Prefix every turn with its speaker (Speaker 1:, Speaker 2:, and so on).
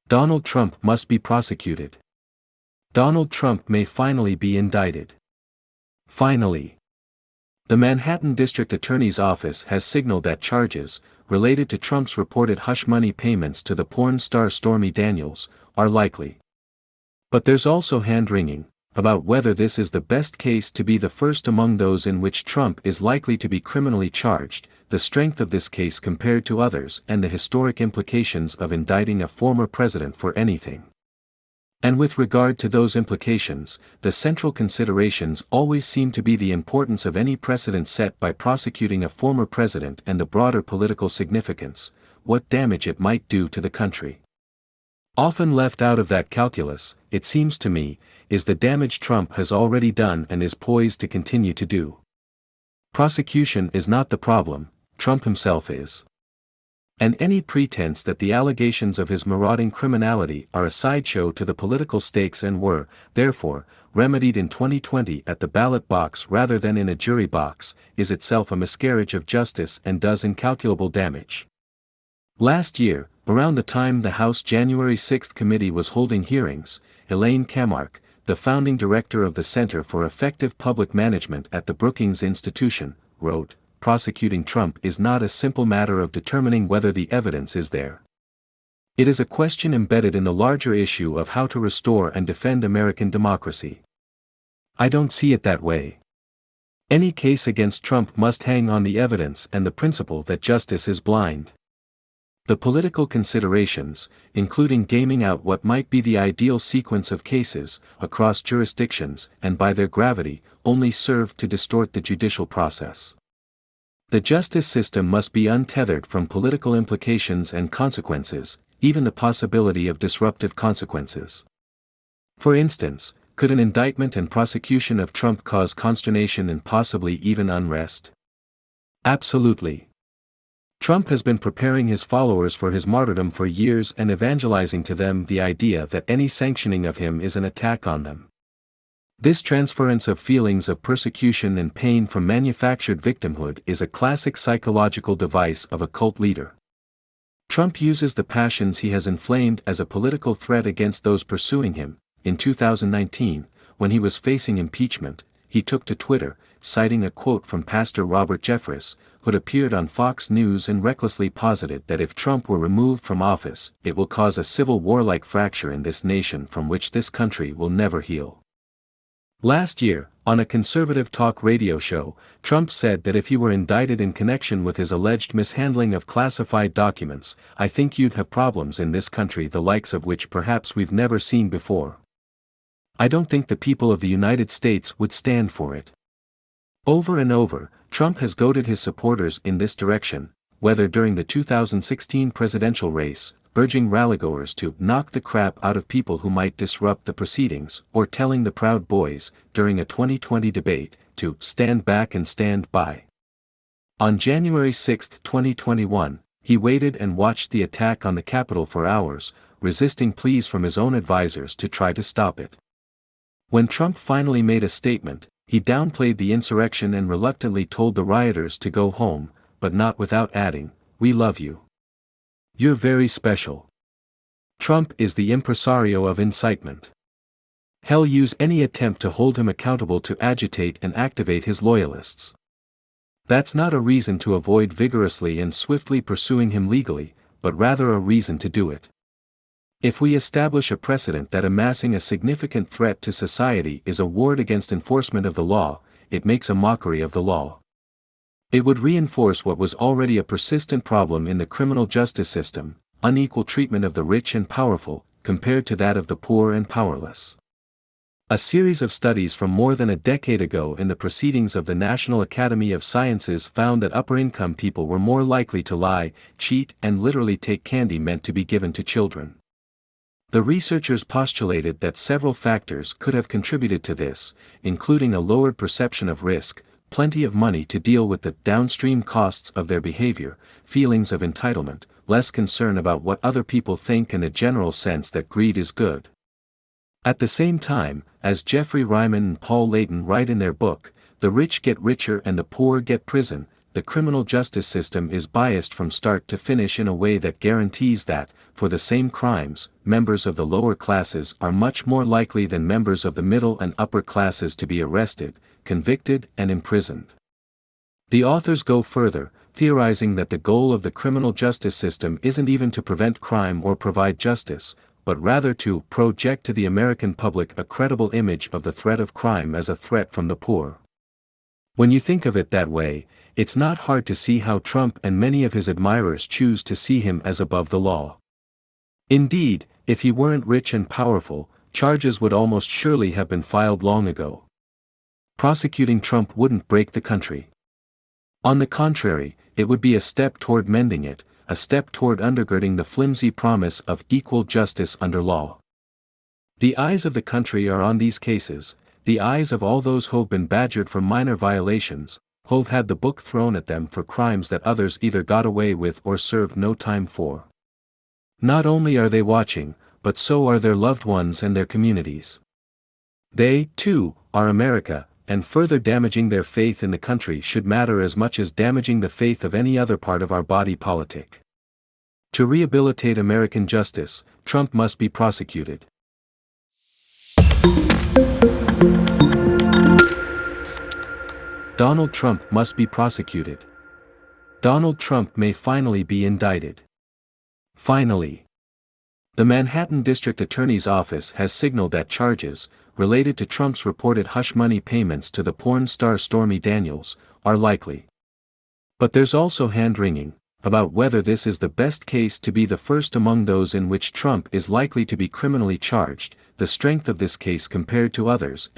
Speaker 1: Donald Trump must be prosecuted. Donald Trump may finally be indicted. Finally. The Manhattan District Attorney's Office has signaled that charges, related to Trump's reported hush money payments to the porn star Stormy Daniels, are likely. But there's also hand-wringing about whether this is the best case to be the first among those in which Trump is likely to be criminally charged, the strength of this case compared to others, and the historic implications of indicting a former president for anything. And with regard to those implications, the central considerations always seem to be the importance of any precedent set by prosecuting a former president and the broader political significance, what damage it might do to the country. Often left out of that calculus, it seems to me, is the damage Trump has already done and is poised to continue to do. Prosecution is not the problem, Trump himself is. And any pretense that the allegations of his marauding criminality are a sideshow to the political stakes and were, therefore, remedied in 2020 at the ballot box rather than in a jury box, is itself a miscarriage of justice and does incalculable damage. Last year, around the time the House January 6 committee was holding hearings, Elaine Kamarck, the founding director of the Center for Effective Public Management at the Brookings Institution, wrote, "Prosecuting Trump is not a simple matter of determining whether the evidence is there. It is a question embedded in the larger issue of how to restore and defend American democracy." I don't see it that way. Any case against Trump must hang on the evidence and the principle that justice is blind. The political considerations, including gaming out what might be the ideal sequence of cases, across jurisdictions, and by their gravity, only serve to distort the judicial process. The justice system must be untethered from political implications and consequences, even the possibility of disruptive consequences. For instance, could an indictment and prosecution of Trump cause consternation and possibly even unrest? Absolutely. Trump has been preparing his followers for his martyrdom for years and evangelizing to them the idea that any sanctioning of him is an attack on them. This transference of feelings of persecution and pain from manufactured victimhood is a classic psychological device of a cult leader. Trump uses the passions he has inflamed as a political threat against those pursuing him. In 2019, when he was facing impeachment, he took to Twitter, citing a quote from Pastor Robert Jeffress, who had appeared on Fox News and recklessly posited that if Trump were removed from office, it will cause a civil war-like fracture in this nation from which this country will never heal. Last year, on a conservative talk radio show, Trump said that if he were indicted in connection with his alleged mishandling of classified documents, "I think you'd have problems in this country the likes of which perhaps we've never seen before. I don't think the people of the United States would stand for it." Over and over, Trump has goaded his supporters in this direction, whether during the 2016 presidential race, urging rallygoers to "knock the crap out of people who might disrupt the proceedings," or telling the Proud Boys, during a 2020 debate, to "stand back and stand by." On January 6, 2021, he waited and watched the attack on the Capitol for hours, resisting pleas from his own advisors to try to stop it. When Trump finally made a statement, he downplayed the insurrection and reluctantly told the rioters to go home, but not without adding, "We love you. You're very special." Trump is the impresario of incitement. He'll use any attempt to hold him accountable to agitate and activate his loyalists. That's not a reason to avoid vigorously and swiftly pursuing him legally, but rather a reason to do it. If we establish a precedent that amassing a significant threat to society is a ward against enforcement of the law, it makes a mockery of the law. It would reinforce what was already a persistent problem in the criminal justice system: unequal treatment of the rich and powerful, compared to that of the poor and powerless. A series of studies from more than a decade ago in the Proceedings of the National Academy of Sciences found that upper-income people were more likely to lie, cheat, and literally take candy meant to be given to children. The researchers postulated that several factors could have contributed to this, including a lowered perception of risk, plenty of money to deal with the downstream costs of their behavior, feelings of entitlement, less concern about what other people think, and a general sense that greed is good. At the same time, as Jeffrey Ryman and Paul Layton write in their book, "The Rich Get Richer and the Poor Get Prison," the criminal justice system is biased from start to finish in a way that guarantees that, for the same crimes, members of the lower classes are much more likely than members of the middle and upper classes to be arrested, convicted, and imprisoned. The authors go further, theorizing that the goal of the criminal justice system isn't even to prevent crime or provide justice, but rather to project to the American public a credible image of the threat of crime as a threat from the poor. When you think of it that way, it's not hard to see how Trump and many of his admirers choose to see him as above the law. Indeed, if he weren't rich and powerful, charges would almost surely have been filed long ago. Prosecuting Trump wouldn't break the country. On the contrary, it would be a step toward mending it, a step toward undergirding the flimsy promise of equal justice under law. The eyes of the country are on these cases, the eyes of all those who've been badgered for minor violations, who've had the book thrown at them for crimes that others either got away with or served no time for. Not only are they watching, but so are their loved ones and their communities. They, too, are America, and further damaging their faith in the country should matter as much as damaging the faith of any other part of our body politic. To rehabilitate American justice, Trump must be prosecuted. Donald Trump must be prosecuted. Donald Trump may finally be indicted. Finally. The Manhattan District Attorney's Office has signaled that charges, related to Trump's reported hush money payments to the porn star Stormy Daniels, are likely. But there's also hand-wringing about whether this is the best case to be the first among those in which Trump is likely to be criminally charged, the strength of this case compared to others,